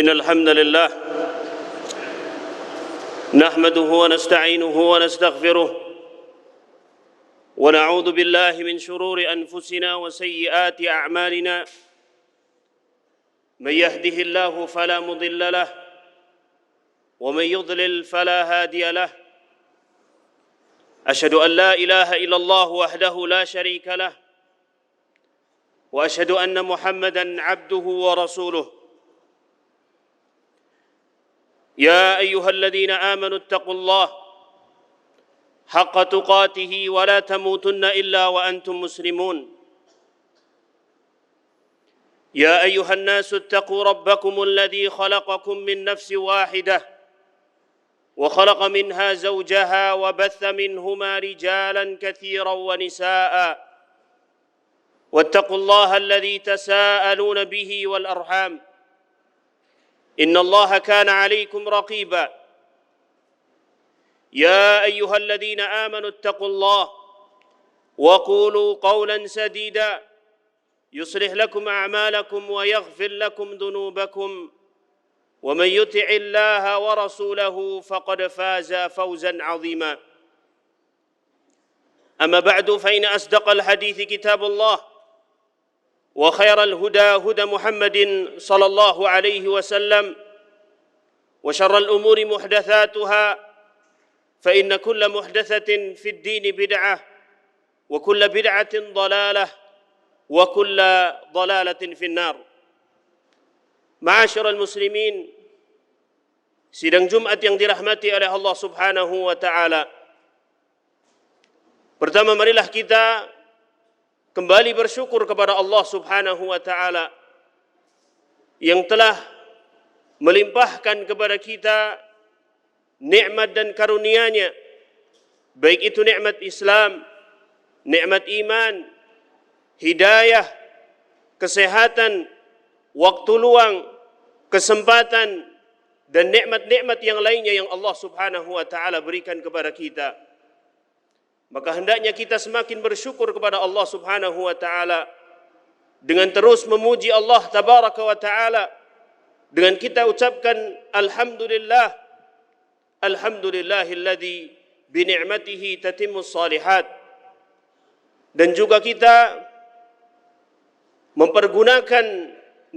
إن الحمد لله نحمده ونستعينه ونستغفره ونعوذ بالله من شرور أنفسنا وسيئات أعمالنا من يهده الله فلا مضل له ومن يضلل فلا هادي له أشهد أن لا إله إلا الله وحده لا شريك له وأشهد أن محمدًا عبده ورسوله يا أيها الذين آمنوا اتقوا الله حق تقاته ولا تموتن إلا وأنتم مسلمون يا أيها الناس اتقوا ربكم الذي خلقكم من نفس واحدة وخلق منها زوجها وبث منهما رجالا كثيرا ونساء واتقوا الله الذي تساءلون به والأرحام إن الله كان عليكم رقيبا يا أيها الذين آمنوا اتقوا الله وقولوا قولا سديدا يصلح لكم أعمالكم ويغفر لكم ذنوبكم ومن يطع الله ورسوله فقد فاز فوزا عظيما أما بعد فإن أصدق الحديث كتاب الله وخير الهدى هدى محمد صلى الله عليه وسلم وشر الأمور محدثاتها فإن كل محدثة في الدين بدعة وكل بدعة ضلالة وكل ضلالة في النار. Ma'asyiral muslimin, sidang Jumat yang dirahmati oleh Allah Subhanahu wa taala. Pertama, marilah kita kembali bersyukur kepada Allah Subhanahu wa taala yang telah melimpahkan kepada kita nikmat dan karunia-Nya, baik itu nikmat Islam, nikmat iman, hidayah, kesehatan, waktu luang, kesempatan, dan nikmat-nikmat yang lainnya yang Allah Subhanahu wa taala berikan kepada kita. Maka hendaknya kita semakin bersyukur kepada Allah Subhanahu wa taala dengan terus memuji Allah tabaraka wa taala, dengan kita ucapkan alhamdulillah, alhamdulillahilladzi bi ni'matihi tatimmus shalihat, dan juga kita mempergunakan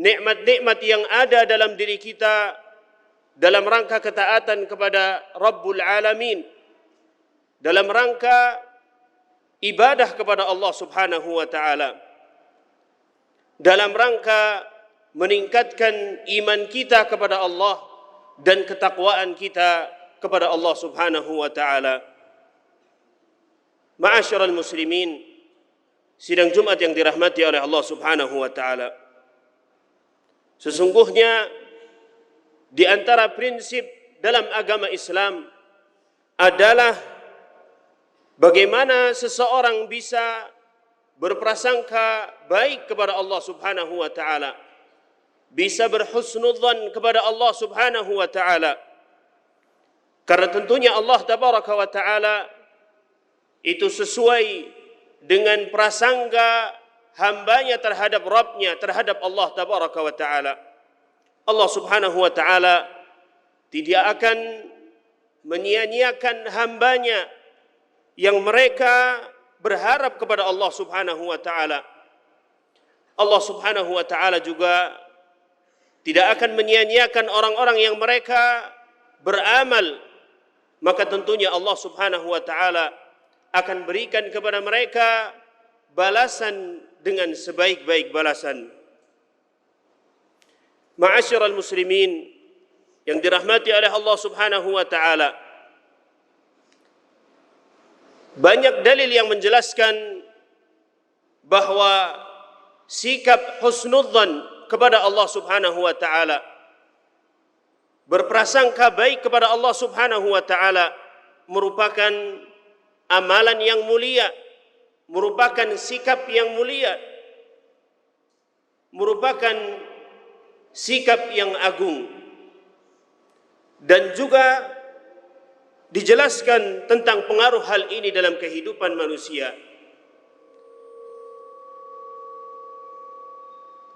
nikmat-nikmat yang ada dalam diri kita dalam rangka ketaatan kepada Rabbul Alamin, dalam rangka ibadah kepada Allah Subhanahu wa taala, dalam rangka meningkatkan iman kita kepada Allah dan ketakwaan kita kepada Allah Subhanahu wa taala. Ma'asyiral muslimin, sidang Jumat yang dirahmati oleh Allah Subhanahu wa taala. Sesungguhnya di antara prinsip dalam agama Islam adalah bagaimana seseorang bisa berprasangka baik kepada Allah Subhanahu wa taala, bisa berhusnudzan kepada Allah Subhanahu wa taala. Karena tentunya Allah tabaraka wa taala itu sesuai dengan prasangka hambanya terhadap Rabbnya, terhadap Allah tabaraka wa ta'ala. Allah Subhanahu wa ta'ala tidak akan menyia-nyiakan hambanya yang mereka berharap kepada Allah Subhanahu wa ta'ala. Allah Subhanahu wa ta'ala juga tidak akan menyia-nyiakan orang-orang yang mereka beramal. Maka tentunya Allah Subhanahu wa ta'ala akan berikan kepada mereka balasan dengan sebaik-baik balasan. Ma'asyiral muslimin yang dirahmati oleh Allah Subhanahu wa taala, banyak dalil yang menjelaskan bahwa sikap husnudzan kepada Allah Subhanahu wa taala, berprasangka baik kepada Allah Subhanahu wa taala, merupakan amalan yang mulia, merupakan sikap yang mulia, merupakan sikap yang agung. Dan juga dijelaskan tentang pengaruh hal ini dalam kehidupan manusia.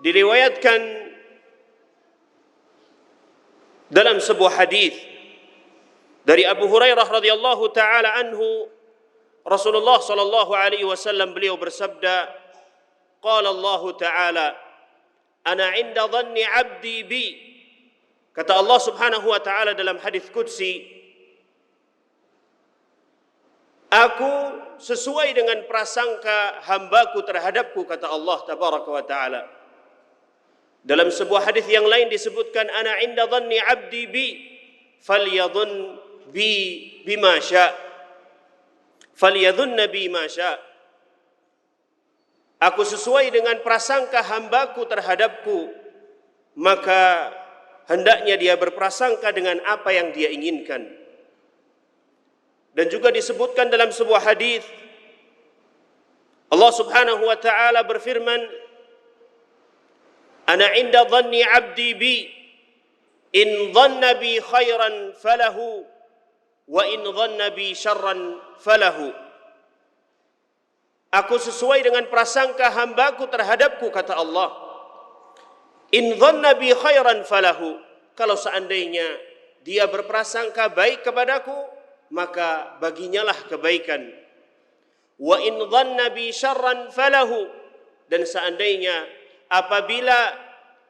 Diriwayatkan dalam sebuah hadis dari Abu Hurairah radhiyallahu taala anhu, Rasulullah sallallahu alaihi wasallam beliau bersabda, qala Allah taala, ana 'inda dhanni 'abdi bi. Kata Allah Subhanahu wa taala dalam hadis qudsi, aku sesuai dengan prasangka hambaku terhadapku, kata Allah tabaraka wa taala. Dalam sebuah hadis yang lain disebutkan, ana 'inda dhanni 'abdi bi falyadhun bi bima sya. Falyadhunna bi ma sya. Aku sesuai dengan prasangka hambaku terhadapku, maka hendaknya dia berprasangka dengan apa yang dia inginkan. Dan juga disebutkan dalam sebuah hadis, Allah Subhanahu wa taala berfirman, ana 'inda dhanni 'abdi bi in dhanna bi khairan falahu wa in dhanna bi syarran falahu. Aku sesuai dengan prasangka hambaku terhadapku, kata Allah. In dhanna bi khairan falahu. Kalau seandainya dia berprasangka baik kepadaku, maka baginyalah kebaikan. Wa in dhanna bi syarran falahu. Dan seandainya apabila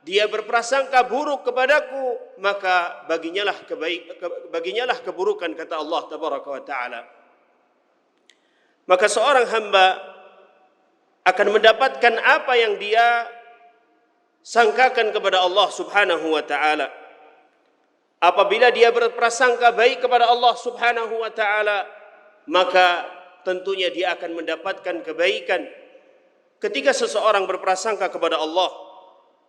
dia berprasangka buruk kepadaku, maka baginyalah keburukan, kata Allah tabaraka wa taala. Maka seorang hamba akan mendapatkan apa yang dia sangkakan kepada Allah Subhanahu wa taala. Apabila dia berprasangka baik kepada Allah Subhanahu wa taala, maka tentunya dia akan mendapatkan kebaikan. Ketika seseorang berprasangka kepada Allah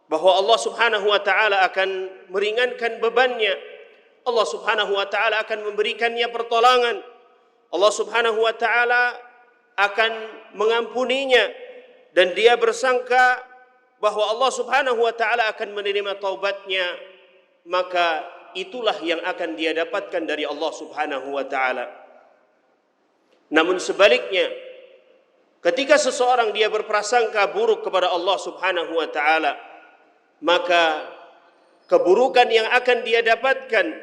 bahwa Allah Subhanahu wa taala akan meringankan bebannya, Allah Subhanahu wa taala akan memberikannya pertolongan, Allah Subhanahu wa taala akan mengampuninya, dan dia bersangka bahwa Allah Subhanahu wa taala akan menerima taubatnya, maka itulah yang akan dia dapatkan dari Allah Subhanahu wa taala. Namun sebaliknya, ketika seseorang dia berprasangka buruk kepada Allah Subhanahu wa taala, maka keburukan yang akan dia dapatkan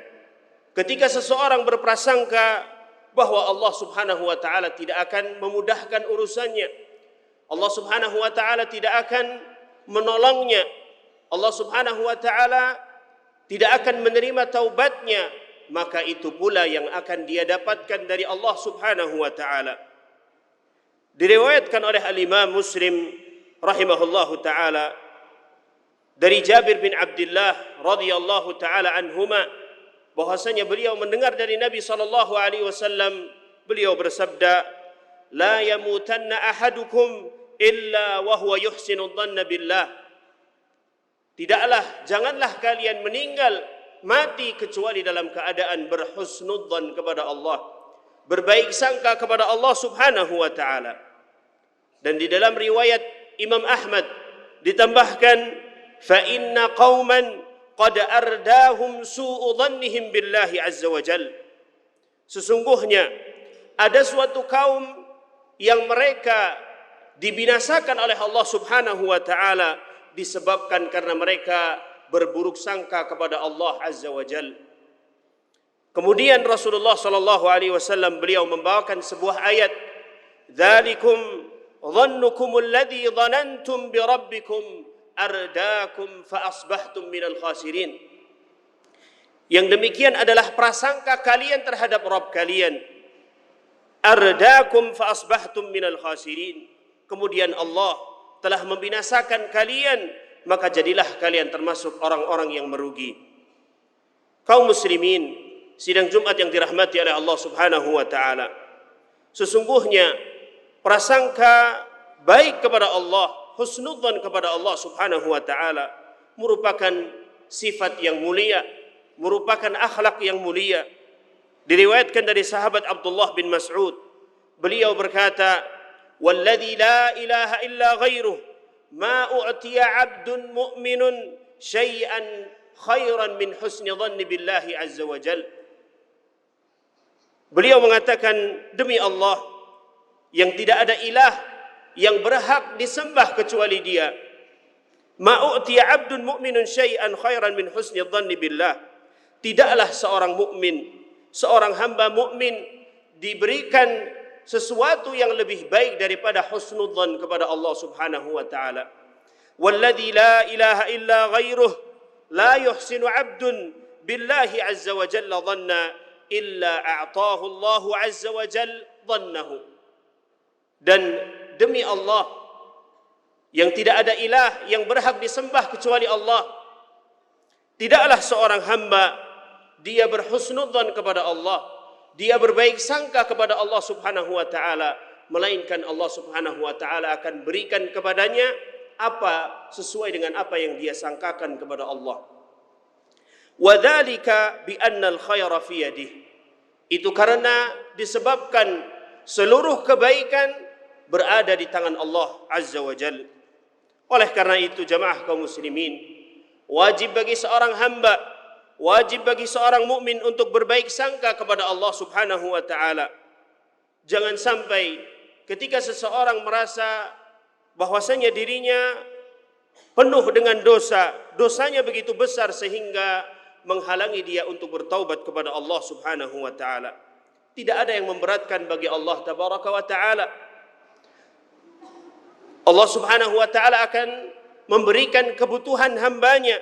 ketika seseorang berprasangka bahwa Allah Subhanahu wa taala tidak akan memudahkan urusannya, Allah Subhanahu wa taala tidak akan menolongnya, Allah Subhanahu wa taala tidak akan menerima taubatnya, maka itu pula yang akan dia dapatkan dari Allah Subhanahu wa taala. Diriwayatkan oleh al-Imam Muslim rahimahullahu taala dari Jabir bin Abdullah radhiyallahu taala anhuma, bahwasanya beliau mendengar dari Nabi sallallahu alaihi wasallam, beliau bersabda, la yamutanna ahadukum illa wa huwa yuhsinu dhanna billah. Janganlah kalian meninggal mati kecuali dalam keadaan berhusnudzan kepada Allah, berbaik sangka kepada Allah Subhanahu wa taala. Dan di dalam riwayat Imam Ahmad ditambahkan, fa inna qauman qad ardahum su'u dhannihim billahi azza wa jal. Sesungguhnya ada suatu kaum yang mereka dibinasakan oleh Allah Subhanahu wa taala disebabkan karena mereka berburuk sangka kepada Allah azza wa jal. Kemudian Rasulullah sallallahu alaihi wasallam beliau membawakan sebuah ayat, dzalikum dhannukum alladhi dhanantum bi rabbikum ardaakum fa asbahtum minal khasirin. Yang demikian adalah prasangka kalian terhadap Rabb kalian. Ardaakum fa asbahtum minal khasirin. Kemudian Allah telah membinasakan kalian, maka jadilah kalian termasuk orang-orang yang merugi. Kaum muslimin sidang Jumat yang dirahmati oleh Allah Subhanahu wa taala, sesungguhnya prasangka baik kepada Allah, husnudzan kepada Allah Subhanahu wa taala merupakan sifat yang mulia, merupakan akhlak yang mulia. Diriwayatkan dari sahabat Abdullah bin Mas'ud, beliau berkata, walladzi la ilaha illa ghairuh ma u'tiya 'abdun mu'minun syai'an khairan min husni dhanni billahi azza wa jal. Beliau mengatakan, demi Allah yang tidak ada ilah yang berhak disembah kecuali Dia, ma u'tiya 'abdun mu'minun syai'an khairan min husni dhanni billah. tidaklah seorang mukmin, seorang hamba mukmin diberikan sesuatu yang lebih baik daripada husnudzan kepada Allah Subhanahu wa taala. Walladzi la ilaha illa ghairuh la yuhsinu 'abdun billahi 'azza wa jalla dhanna illa a'tahu Allahu 'azza wa jalla dhannahu. Dan demi Allah yang tidak ada ilah yang berhak disembah kecuali Allah, tidaklah seorang hamba dia berhusnudzan kepada Allah, dia berbaik sangka kepada Allah Subhanahu wa taala, melainkan Allah Subhanahu wa taala akan berikan kepadanya apa sesuai dengan apa yang dia sangkakan kepada Allah. Wa dzalika bi anna al-khaira fi yadihi. Itu karena disebabkan seluruh kebaikan berada di tangan Allah Azza wa Jalla. Oleh karena itu jamaah kaum muslimin, wajib bagi seorang hamba, wajib bagi seorang mukmin untuk berbaik sangka kepada Allah Subhanahu wa taala. Jangan sampai ketika seseorang merasa bahwasanya dirinya penuh dengan dosa, dosanya begitu besar sehingga menghalangi dia untuk bertaubat kepada Allah Subhanahu wa taala. Tidak ada yang memberatkan bagi Allah tabaraka wa taala. Allah Subhanahu wa taala akan memberikan kebutuhan hambanya.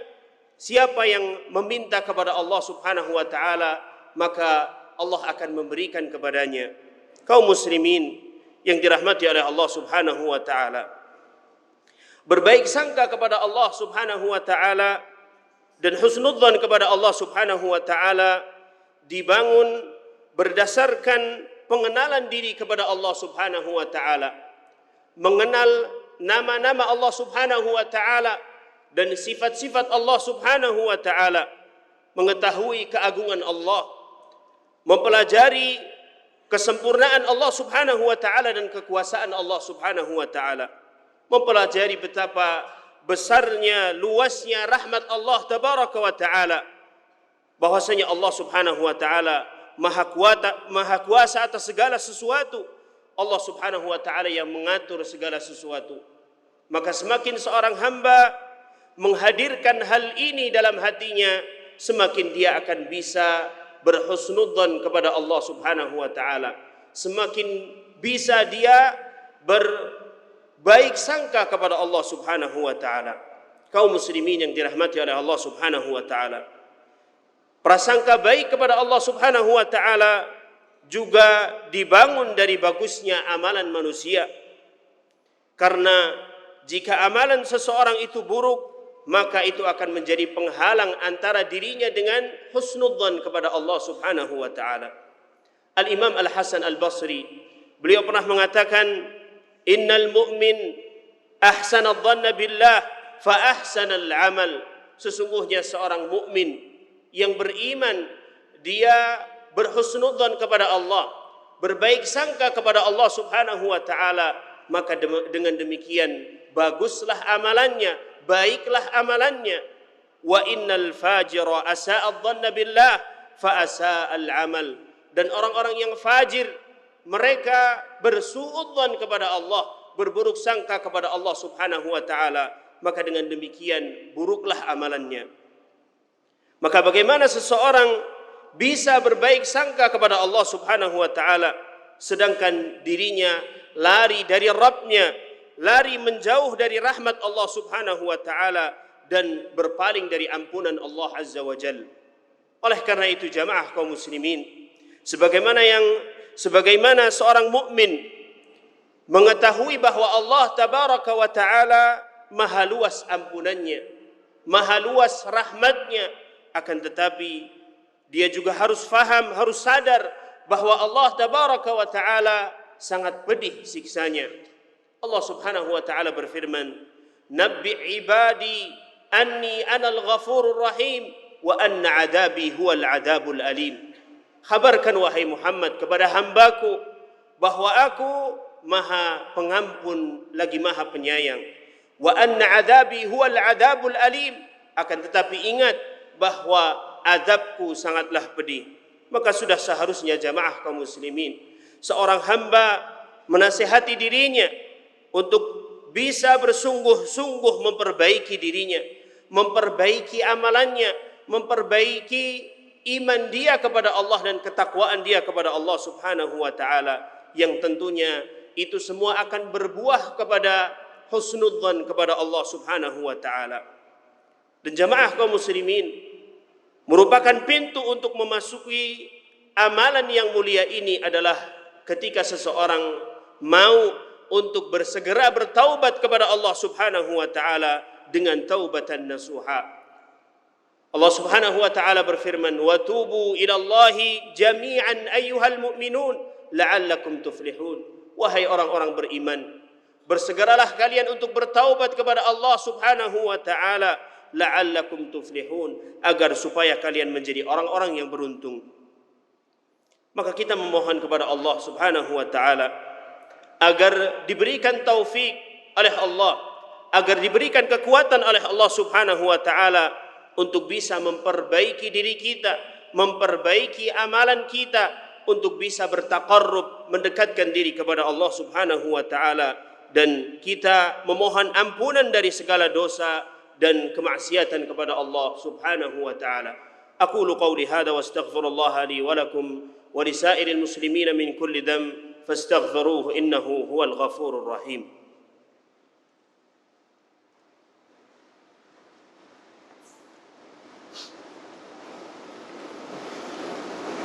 Siapa yang meminta kepada Allah Subhanahu wa taala, maka Allah akan memberikan kepadanya. Kaum muslimin yang dirahmati oleh Allah Subhanahu wa taala, berbaik sangka kepada Allah Subhanahu wa taala dan husnudzan kepada Allah Subhanahu wa taala dibangun berdasarkan pengenalan diri kepada Allah Subhanahu wa taala, mengenal nama-nama Allah Subhanahu wa taala dan sifat-sifat Allah Subhanahu wa taala, mengetahui keagungan Allah, mempelajari kesempurnaan Allah Subhanahu wa taala dan kekuasaan Allah Subhanahu wa taala, mempelajari betapa besarnya, luasnya rahmat Allah tabaraka wa taala, bahwasanya Allah Subhanahu wa taala maha kuasa atas segala sesuatu. Allah Subhanahu wa taala yang mengatur segala sesuatu. Maka semakin seorang hamba menghadirkan hal ini dalam hatinya, semakin dia akan bisa berhusnudzan kepada Allah Subhanahu wa taala, semakin bisa dia berbaik sangka kepada Allah Subhanahu wa taala. Kaum muslimin yang dirahmati oleh Allah Subhanahu wa taala, prasangka baik kepada Allah Subhanahu wa taala juga dibangun dari bagusnya amalan manusia. Karena jika amalan seseorang itu buruk, maka itu akan menjadi penghalang antara dirinya dengan husnudzan kepada Allah Subhanahu wa taala. Al-Imam Al-Hasan Al-Basri, beliau pernah mengatakan, "Innal mu'min ahsana adh-dhanna billah fa ahsana al-amal." Sesungguhnya seorang mukmin yang beriman, dia berhusnudzan kepada Allah, berbaik sangka kepada Allah Subhanahu wa taala, maka dengan demikian baguslah amalannya, baiklah amalannya. Wa innal fajira asa'a adh-dhanna billah fa asa'a al-amal. Dan orang-orang yang fajir, mereka bersuudzon kepada Allah, berburuk sangka kepada Allah Subhanahu wa taala, maka dengan demikian buruklah amalannya. Maka bagaimana seseorang bisa berbaik sangka kepada Allah Subhanahu wa taala sedangkan dirinya lari dari Rabbnya, lari menjauh dari rahmat Allah Subhanahu wa taala dan berpaling dari ampunan Allah Azza wa Jalla. Oleh karena itu jamaah kaum muslimin, sebagaimana seorang mukmin mengetahui bahwa Allah tabaraka wa taala maha luas ampunannya, maha luas rahmatnya, akan tetapi dia juga harus faham, harus sadar bahwa Allah tabaraka wa taala sangat pedih siksanya. Allah Subhanahu wa taala berfirman, "Nabbi ibadi anni anal ghafurur rahim wa anna adabi huwal adabul alim." Khabarkan wahai Muhammad kepada hambaku bahwa aku maha pengampun lagi maha penyayang. Wa anna adabi huwal adabul alim. Akan tetapi ingat bahwa azabku sangatlah pedih. Maka sudah seharusnya jamaah kaum muslimin, seorang hamba menasihati dirinya untuk bisa bersungguh-sungguh memperbaiki dirinya, memperbaiki amalannya, memperbaiki iman dia kepada Allah dan ketakwaan dia kepada Allah Subhanahu wa taala, yang tentunya itu semua akan berbuah kepada husnudzan kepada Allah Subhanahu wa taala. Dan jamaah kaum muslimin, merupakan pintu untuk memasuki amalan yang mulia ini adalah ketika seseorang mau untuk bersegera bertaubat kepada Allah Subhanahu wa taala dengan taubatan nasuha. Allah Subhanahu wa taala berfirman, "Wa tubu ila Allahi jami'an ayyuhal mu'minun la'allakum tuflihun." Wahai orang-orang beriman, bersegeralah kalian untuk bertaubat kepada Allah Subhanahu wa taala la'allakum tuflihun, agar supaya kalian menjadi orang-orang yang beruntung. Maka kita memohon kepada Allah Subhanahu wa taala agar diberikan taufik oleh Allah, agar diberikan kekuatan oleh Allah Subhanahu wa taala untuk bisa memperbaiki diri kita, memperbaiki amalan kita, untuk bisa bertaqarrub, mendekatkan diri kepada Allah Subhanahu wa taala, dan kita memohon ampunan dari segala dosa dan kemaksiatan kepada Allah Subhanahu wa taala. Aqulu qawli hadha wa astaghfirullaha li wa lakum wa lisairil muslimina min kulli dhanb fastaghfiruhu innahu huwal ghafurur rahim.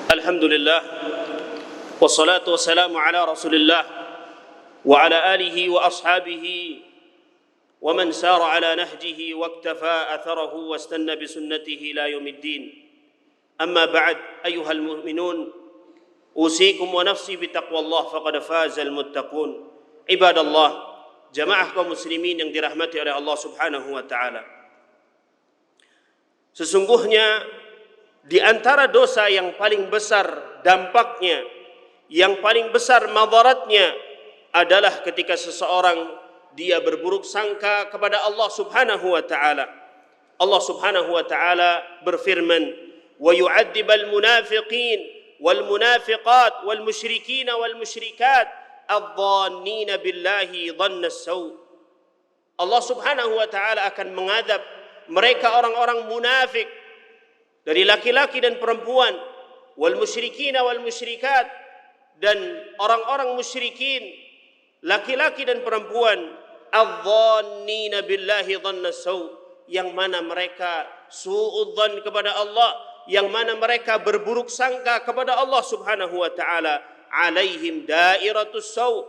Alhamdulillah wassalatu wassalamu ala Rasulillah wa ala alihi wa ashabihi wa man sara ala nahjihi wa iktafa atharahu wastanna bi sunnatihi ila yaumiddin. Amma ba'd, ayyuhal mu'minun, usikum wa nafsi bi taqwallah faqad fazal muttaqun. Ibadallah, jamaah kaum muslimin yang dirahmati oleh Allah Subhanahu wa taala. Sesungguhnya di antara dosa yang paling besar dampaknya, yang paling besar madaratnya adalah ketika seseorang dia berburuk sangka kepada Allah Subhanahu wa taala. Allah Subhanahu wa taala berfirman, "Wa yu'adzibal munafiqin wal munafiqat wal musyrikin wal musyrikat adh-dhannina billahi dhanna as-saw." Allah Subhanahu wa taala akan mengadab mereka orang-orang munafik dari laki-laki dan perempuan, wal musyrikin wal musyrikat, dan orang-orang musyrikin laki-laki dan perempuan, adh-dhannina billahi dhanna as-saw, yang mana mereka suudzon kepada Allah, yang mana mereka berburuk sangka kepada Allah Subhanahu wa taala. Alaihim dairatus saw,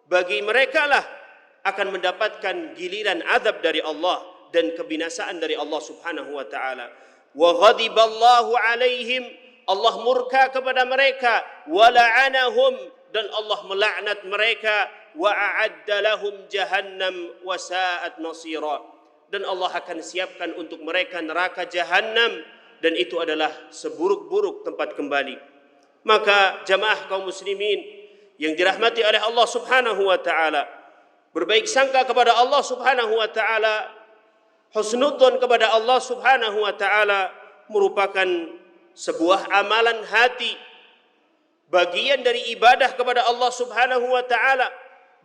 bagi mereka lah akan mendapatkan giliran azab dari Allah dan kebinasaan dari Allah Subhanahu wa taala. Wa ghadiballahu alaihim, Allah murka kepada mereka, wa la'anahum, dan Allah melaknat mereka, wa a'adda lahum jahannam wa sa'at nasira, dan Allah akan siapkan untuk mereka neraka jahannam, dan itu adalah seburuk-buruk tempat kembali. Maka jamaah kaum muslimin yang dirahmati oleh Allah Subhanahu wa taala, berbaik sangka kepada Allah Subhanahu wa taala, husnudzon kepada Allah Subhanahu wa taala merupakan sebuah amalan hati, bagian dari ibadah kepada Allah Subhanahu wa taala,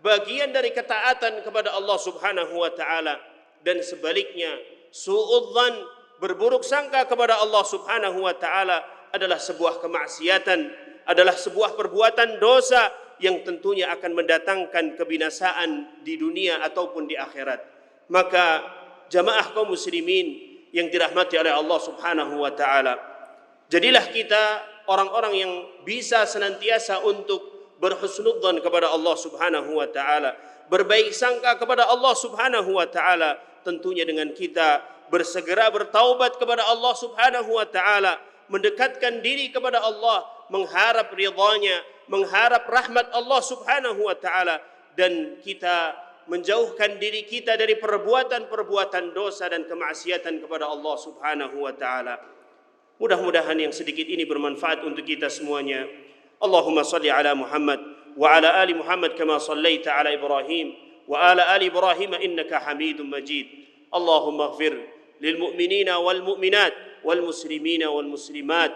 bagian dari ketaatan kepada Allah Subhanahu wa taala. Dan sebaliknya, suudzon, berburuk sangka kepada Allah Subhanahu wa taala adalah sebuah kemaksiatan, adalah sebuah perbuatan dosa yang tentunya akan mendatangkan kebinasaan di dunia ataupun di akhirat. Maka jamaah kaum muslimin yang dirahmati oleh Allah Subhanahu wa taala, jadilah kita orang-orang yang bisa senantiasa untuk berhusnudzon kepada Allah Subhanahu wa taala, berbaik sangka kepada Allah Subhanahu wa taala, tentunya dengan kita bersegera bertaubat kepada Allah Subhanahu wa taala, mendekatkan diri kepada Allah, mengharap ridhanya, mengharap rahmat Allah Subhanahu wa taala, dan kita menjauhkan diri kita dari perbuatan-perbuatan dosa dan kemaksiatan kepada Allah Subhanahu wa taala. Mudah-mudahan yang sedikit ini bermanfaat untuk kita semuanya. Allahumma salli ala Muhammad wa ala ali Muhammad kama sallaita ala Ibrahim wa ala ali Ibrahim innaka Hamidum Majid. Allahumma ighfir lil mu'minina wal mu'minat wal muslimina wal muslimat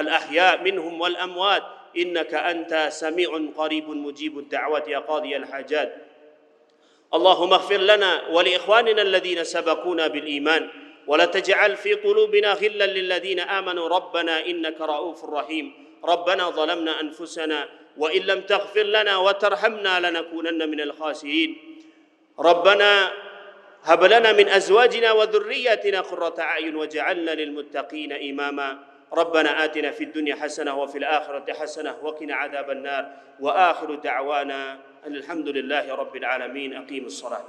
al ahya minhum wal amwat innaka anta sami'un qaribun mujibud da'wat ya qadiyal hajat. اللهم اغفر لنا ولإخواننا الذين سبقونا بالإيمان ولا تجعل في قلوبنا غلا للذين آمنوا ربنا إنك رؤوف رحيم ربنا ظلمنا أنفسنا وإن لم تغفر لنا وترحمنا لنكونن من الخاسرين ربنا هب لنا من أزواجنا وذرياتنا قرة أعين وجعلنا للمتقين إماما ربنا آتنا في الدنيا حسنة وفي الآخرة حسنة وقنا عذاب النار وآخر دعوانا أن الحمد لله رب العالمين أقيموا الصلاة